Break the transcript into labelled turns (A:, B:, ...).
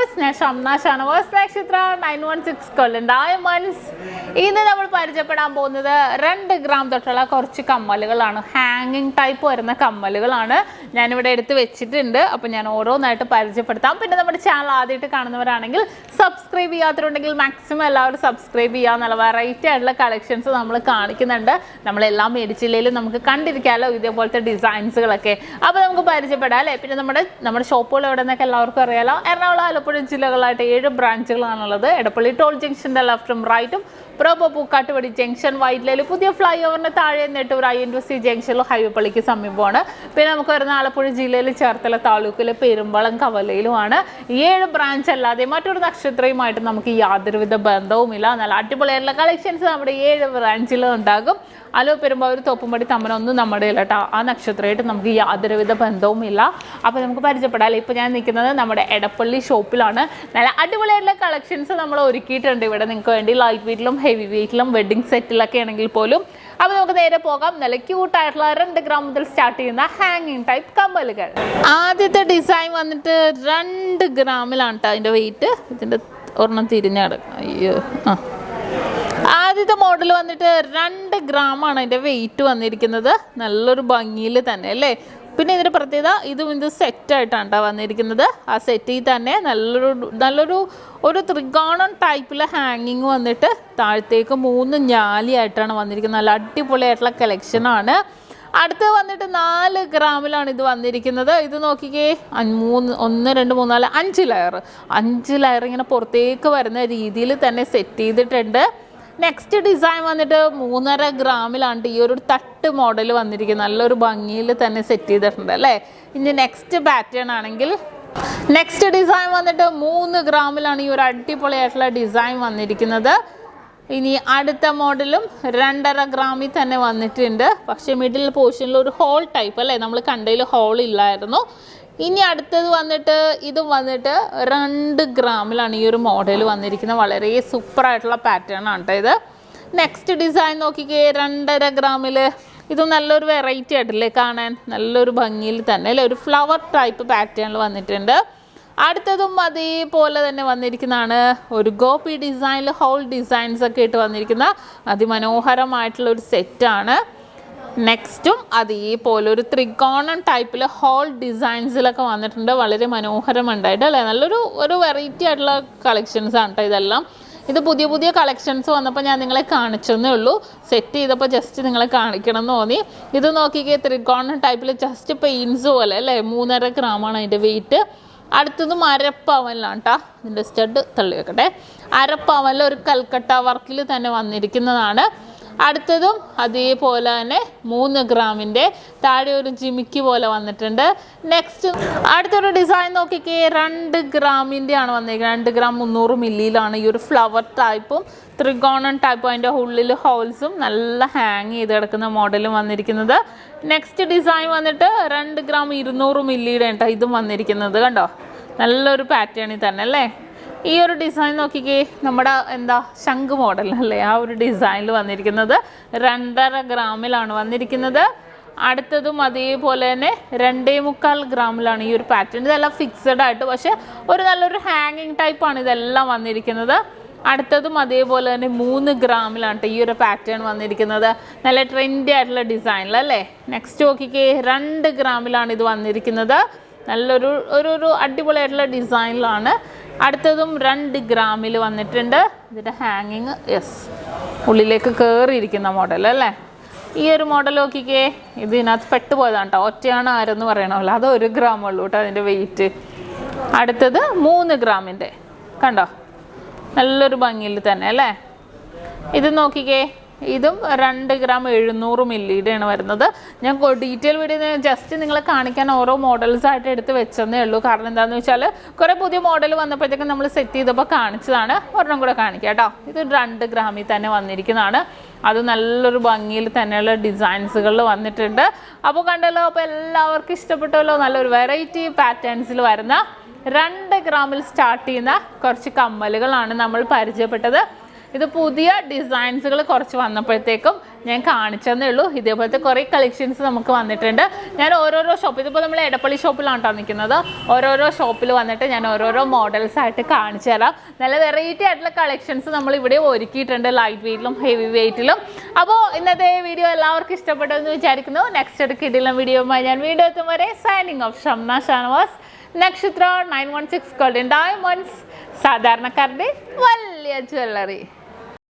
A: viewers, SHAMNA Nakshathra 916 Golden Diamonds. ഇന്ന് നമ്മൾ പരിചയപ്പെടാൻ പോകുന്നത് 2 ഗ്രാം തൊട്ടുള്ള കുറച്ച് കമ്മലുകളാണ്. ഹാങ്ങിങ് ടൈപ്പ് വരുന്ന കമ്മലുകളാണ് ഞാൻ ഇവിടെ എടുത്ത് വെച്ചിട്ടുണ്ട്. അപ്പോൾ ഞാൻ ഓരോന്നായിട്ട് പരിചയപ്പെടുത്താം. പിന്നെ നമ്മുടെ ചാനൽ ആദ്യമായിട്ട് കാണുന്നവരാണെങ്കിൽ സബ്സ്ക്രൈബ് ചെയ്യാത്തവരുണ്ടെങ്കിൽ മാക്സിമം എല്ലാവരും സബ്സ്ക്രൈബ് ചെയ്യുക. നല്ല വെറൈറ്റി ആയിട്ടുള്ള കളക്ഷൻസ് നമ്മൾ കാണിക്കുന്നുണ്ട്. നമ്മളെല്ലാം മേടിച്ചില്ലെങ്കിലും നമുക്ക് കണ്ടിരിക്കാമല്ലോ ഇതേപോലത്തെ ഡിസൈൻസുകളൊക്കെ. അപ്പോൾ നമുക്ക് പരിചയപ്പെടാം അല്ലേ. പിന്നെ നമ്മുടെ ഷോപ്പുകൾ എവിടെ നിന്നൊക്കെ എല്ലാവർക്കും അറിയാലോ. എറണാകുളം ആലപ്പുഴ ജില്ലകളായിട്ട് 7 ബ്രാഞ്ചുകളാണുള്ളത്. എടപ്പള്ളി ടോൾ ജംഗ്ഷൻ്റെ ലെഫ്റ്റും റൈറ്റും, പ്രോപ്പർ പൂക്കാട്ടുപടി ജംഗ്ഷൻ, വൈറ്റ്ലയിൽ പുതിയ ഫ്ലൈ ഓവറിന് താഴെ നെട്ടൂർ INTC ജംഗ്ഷനിൽ ഹൈവേ പള്ളിക്ക് സമീപമാണ്. പിന്നെ നമുക്ക് വരുന്ന ആലപ്പുഴ ജില്ലയിൽ ചേർത്തല താലൂക്കിലെ പെരുമ്പളം കവലയിലുമാണ്. 7 ബ്രാഞ്ച് അല്ലാതെ മറ്റൊരു നക്ഷത്രയുമായിട്ട് നമുക്ക് യാതൊരുവിധ ബന്ധവുമില്ല. നല്ല അടിപൊളിയായിട്ടുള്ള കളക്ഷൻസ് നമ്മുടെ 7 ബ്രാഞ്ചിലും ഉണ്ടാകും. അലോ പെരുമ്പാവൂർ തോപ്പുംപടി തമ്മനൊന്നും നമ്മുടെ ഇല്ല കേട്ടോ. ആ നക്ഷത്രമായിട്ട് നമുക്ക് യാതൊരുവിധ ബന്ധവുമില്ല. അപ്പോൾ നമുക്ക് പരിചയപ്പെടാമല്ലോ. ഇപ്പോൾ ഞാൻ നിൽക്കുന്നത് നമ്മുടെ എടപ്പള്ളി ഷോപ്പിലാണ്. നല്ല അടിപൊളിയായിട്ടുള്ള കളക്ഷൻസ് നമ്മൾ ഒരുക്കിയിട്ടുണ്ട് ഇവിടെ നിങ്ങൾക്ക് വേണ്ടി. ലൈറ്റ് വെയ്റ്റിലും ഹെവി വെയ്റ്റിലും വെഡ്ഡിങ് സെറ്റിലൊക്കെ ആണെങ്കിൽ പോലും. അപ്പോൾ നമുക്ക് നേരെ പോകാം. നല്ല ക്യൂട്ടായിട്ടുള്ള 2 ഗ്രാം മുതൽ സ്റ്റാർട്ട് ചെയ്യുന്ന ഹാങ്ങിങ് ടൈപ്പ് കമ്മലുകൾ. ആദ്യത്തെ ഡിസൈൻ വന്നിട്ട് 2 ഗ്രാമിലാണ് കേട്ടോ അതിൻ്റെ വെയിറ്റ്. ഇതിൻ്റെ ഒരെണ്ണം തിരിഞ്ഞടക്കാം. അയ്യോ ആദ്യത്തെ മോഡൽ വന്നിട്ട് 2 ഗ്രാമാണ് അതിൻ്റെ വെയിറ്റ് വന്നിരിക്കുന്നത്. നല്ലൊരു ഭംഗിയിൽ തന്നെ അല്ലേ. പിന്നെ ഇതിൻ്റെ പ്രത്യേകത ഇത് സെറ്റായിട്ടാണ് കേട്ടോ വന്നിരിക്കുന്നത്. ആ സെറ്റിൽ തന്നെ നല്ലൊരു ത്രികോണം ടൈപ്പിൽ ഹാങ്ങിങ് വന്നിട്ട് താഴത്തേക്ക് 3 ഞാലിയായിട്ടാണ് വന്നിരിക്കുന്നത്. നല്ല അടിപൊളിയായിട്ടുള്ള കളക്ഷനാണ്. അടുത്ത് വന്നിട്ട് 4 ഗ്രാമിലാണ് ഇത് വന്നിരിക്കുന്നത്. ഇത് നോക്കിക്കേ, 1 2 3 4 5 ലെയർ ഇങ്ങനെ പുറത്തേക്ക് വരുന്ന രീതിയിൽ തന്നെ സെറ്റ് ചെയ്തിട്ടുണ്ട്. നെക്സ്റ്റ് ഡിസൈൻ വന്നിട്ട് 3.5 ഗ്രാമിലാണ് ഈ ഒരു തട്ട് മോഡൽ വന്നിരിക്കുന്നത്. നല്ലൊരു ഭംഗിയിൽ തന്നെ സെറ്റ് ചെയ്തിട്ടുണ്ട് അല്ലേ. ഇനി നെക്സ്റ്റ് പാറ്റേൺ ആണെങ്കിൽ നെക്സ്റ്റ് ഡിസൈൻ വന്നിട്ട് 3 ഗ്രാമിലാണ് ഈ ഒരു അടിപൊളിയായിട്ടുള്ള ഡിസൈൻ വന്നിരിക്കുന്നത്. ഇനി അടുത്ത മോഡലും 2.5 ഗ്രാമിൽ തന്നെ വന്നിട്ടുണ്ട്. പക്ഷേ മിഡിൽ പോർഷനിൽ ഒരു ഹോൾ ടൈപ്പ് അല്ലേ, നമ്മൾ കണ്ടതിൽ ഹോൾ ഇല്ലായിരുന്നു. ഇനി അടുത്തത് വന്നിട്ട് ഇതും വന്നിട്ട് 2 ഗ്രാമിലാണ് ഈ ഒരു മോഡൽ വന്നിരിക്കുന്നത്. വളരെ സൂപ്പറായിട്ടുള്ള പാറ്റേൺ ആണ് കേട്ടോ ഇത്. നെക്സ്റ്റ് ഡിസൈൻ നോക്കിക്കേ, 2.5 ഗ്രാമിൽ. ഇതും നല്ലൊരു വെറൈറ്റി ആയിട്ടില്ലേ കാണാൻ. നല്ലൊരു ഭംഗിയിൽ തന്നെ അല്ലേ, ഒരു ഫ്ലവർ ടൈപ്പ് പാറ്റേണിൽ വന്നിട്ടുണ്ട്. അടുത്തതും അതേപോലെ തന്നെ വന്നിരിക്കുന്നതാണ്. ഒരു ഗോപി ഡിസൈനിൽ ഹോൾ ഡിസൈൻസ് ഒക്കെ ഇട്ട് വന്നിരിക്കുന്ന അതിമനോഹരമായിട്ടുള്ളൊരു സെറ്റാണ്. നെക്സ്റ്റും അതേപോലെ ഒരു ത്രികോണം ടൈപ്പിൽ ഹോൾ ഡിസൈൻസിലൊക്കെ വന്നിട്ടുണ്ട്. വളരെ മനോഹരമുണ്ടായിട്ട് അല്ലേ. നല്ലൊരു വെറൈറ്റി ആയിട്ടുള്ള കളക്ഷൻസ് ആണ് കേട്ടോ ഇതെല്ലാം. ഇത് പുതിയ കളക്ഷൻസ് വന്നപ്പോൾ ഞാൻ നിങ്ങളെ കാണിച്ചെന്നേ ഉള്ളൂ. സെറ്റ് ചെയ്തപ്പോൾ ജസ്റ്റ് നിങ്ങളെ കാണിക്കണം എന്ന് തോന്നി. ഇത് നോക്കിക്കേ, ത്രികോണം ടൈപ്പിൽ ജസ്റ്റ് പെയിൻസ് പോലെ അല്ലേ. 3.5 ഗ്രാമാണ് അതിൻ്റെ വെയിറ്റ്. അടുത്തതും അരപ്പവനിലാണ് കേട്ടോ. ഇതിൻ്റെ സ്റ്റഡ് തള്ളി വെക്കട്ടെ. അരപ്പവനിൽ ഒരു കൽക്കട്ട വർക്കിൽ തന്നെ വന്നിരിക്കുന്നതാണ്. അടുത്തതും അതേപോലെ തന്നെ 3 ഗ്രാമിൻ്റെ താഴെ ഒരു ജിമിക്കി പോലെ വന്നിട്ടുണ്ട്. നെക്സ്റ്റ് അടുത്തൊരു ഡിസൈൻ നോക്കിക്കേ, 2 ഗ്രാമിൻ്റെ ആണ് വന്നിരിക്കുന്നത്. 2 ഗ്രാം 300 മില്ലിയിലാണ് ഈ ഒരു ഫ്ലവർ ടൈപ്പും ത്രികോണം ടൈപ്പും അതിൻ്റെ ഉള്ളിൽ ഹോൾസും നല്ല ഹാങ് ചെയ്ത് കിടക്കുന്ന മോഡലും വന്നിരിക്കുന്നത്. നെക്സ്റ്റ് ഡിസൈൻ വന്നിട്ട് 2 ഗ്രാം 200 മില്ലിയുടെ കേട്ടോ ഇതും വന്നിരിക്കുന്നത്. കണ്ടോ, നല്ലൊരു പാറ്റേണിൽ തന്നെ അല്ലേ. ഈ ഒരു ഡിസൈൻ നോക്കിക്കേ, നമ്മുടെ ശംഖ് മോഡൽ അല്ലേ, ആ ഒരു ഡിസൈനിൽ വന്നിരിക്കുന്നത്. 2.5 ഗ്രാമിലാണ് വന്നിരിക്കുന്നത്. അടുത്തതും അതേപോലെ തന്നെ 2.25 ഗ്രാമിലാണ് ഈ ഒരു പാറ്റേൺ. ഇതെല്ലാം ഫിക്സഡ് ആയിട്ട്, പക്ഷേ ഒരു നല്ലൊരു ഹാങ്ങിങ് ടൈപ്പാണ് ഇതെല്ലാം വന്നിരിക്കുന്നത്. അടുത്തതും അതേപോലെ തന്നെ 3 ഗ്രാമിലാണ് ഈ ഒരു പാറ്റേൺ വന്നിരിക്കുന്നത്. നല്ല ട്രെൻഡി ആയിട്ടുള്ള ഡിസൈനിലല്ലേ. നെക്സ്റ്റ് നോക്കിക്കേ, 2 ഗ്രാമിലാണ് ഇത് വന്നിരിക്കുന്നത്. നല്ലൊരു അടിപൊളിയായിട്ടുള്ള ഡിസൈനിലാണ്. അടുത്തതും 2 ഗ്രാമിൽ വന്നിട്ടുണ്ട്. ഇതിൻ്റെ ഹാങ്ങിങ് ഉള്ളിലേക്ക് കയറിയിരിക്കുന്ന മോഡൽ അല്ലേ. ഈ ഒരു മോഡൽ നോക്കിക്കേ, ഇതിനകത്ത് പെട്ടുപോയതാണ് കേട്ടോ. ഒറ്റയാണ് ആരെന്ന് പറയണമല്ലോ. അത് 1 ഗ്രാമുള്ളൂ കേട്ടോ അതിൻ്റെ വെയിറ്റ്. അടുത്തത് 3 ഗ്രാമിൻ്റെ കണ്ടോ, നല്ലൊരു ഭംഗിയിൽ തന്നെ അല്ലേ. ഇത് നോക്കിക്കേ, ഇതും 2 ഗ്രാം 700 മില്ലിയുടെയാണ് വരുന്നത്. ഞാൻ ഡീറ്റെയിൽ വീഡിയോ ജസ്റ്റ് നിങ്ങളെ കാണിക്കാൻ ഓരോ മോഡൽസായിട്ട് എടുത്ത് വെച്ചെന്നേ ഉള്ളൂ. കാരണം എന്താണെന്ന് വെച്ചാൽ കുറേ പുതിയ മോഡൽ വന്നപ്പോഴത്തേക്കും നമ്മൾ സെറ്റ് ചെയ്തപ്പോൾ കാണിച്ചതാണ്. ഒരെണ്ണം കൂടെ കാണിക്കാം കേട്ടോ. ഇത് 2 ഗ്രാമിൽ തന്നെ വന്നിരിക്കുന്നതാണ്. അത് നല്ലൊരു ഭംഗിയിൽ തന്നെയുള്ള ഡിസൈൻസുകളിൽ വന്നിട്ടുണ്ട്. അപ്പോൾ കണ്ടല്ലോ, അപ്പോൾ എല്ലാവർക്കും ഇഷ്ടപ്പെട്ടല്ലോ. നല്ലൊരു വെറൈറ്റി പാറ്റേൺസിൽ വരുന്ന 2 ഗ്രാമിൽ സ്റ്റാർട്ട് ചെയ്യുന്ന കുറച്ച് കമ്മലുകളാണ് നമ്മൾ പരിചയപ്പെട്ടത്. ഇത് പുതിയ ഡിസൈൻസുകൾ കുറച്ച് വന്നപ്പോഴത്തേക്കും ഞാൻ കാണിച്ചതേ ഉള്ളൂ. ഇതേപോലത്തെ കുറേ കളക്ഷൻസ് നമുക്ക് വന്നിട്ടുണ്ട്. ഞാൻ ഓരോരോ ഷോപ്പ്, ഇതിപ്പോൾ നമ്മൾ എടപ്പള്ളി ഷോപ്പിലാണ് കേട്ടോ നിൽക്കുന്നത്. ഓരോരോ ഷോപ്പിൽ വന്നിട്ട് ഞാൻ ഓരോരോ മോഡൽസ് ആയിട്ട് കാണിച്ചു തരാം. നല്ല വെറൈറ്റി ആയിട്ടുള്ള കളക്ഷൻസ് നമ്മൾ ഇവിടെ ഒരുക്കിയിട്ടുണ്ട്, ലൈറ്റ് വെയ്റ്റിലും ഹെവി വെയ്റ്റിലും. അപ്പോൾ ഇന്നത്തെ വീഡിയോ എല്ലാവർക്കും ഇഷ്ടപ്പെട്ടെന്ന് വിചാരിക്കുന്നു. നെക്സ്റ്റ് ഒരു കിടിലം വീഡിയോയുമായി ഞാൻ വീഡിയോ എത്തും വരെ സൈനിങ് ഓഫ്. ഷംന ഷാനവാസ്, നക്ഷത്ര 916 ഗോൾഡൻ ഡയമണ്ട്സ്, സാധാരണക്കാരുടെ വലിയ ജ്വല്ലറി.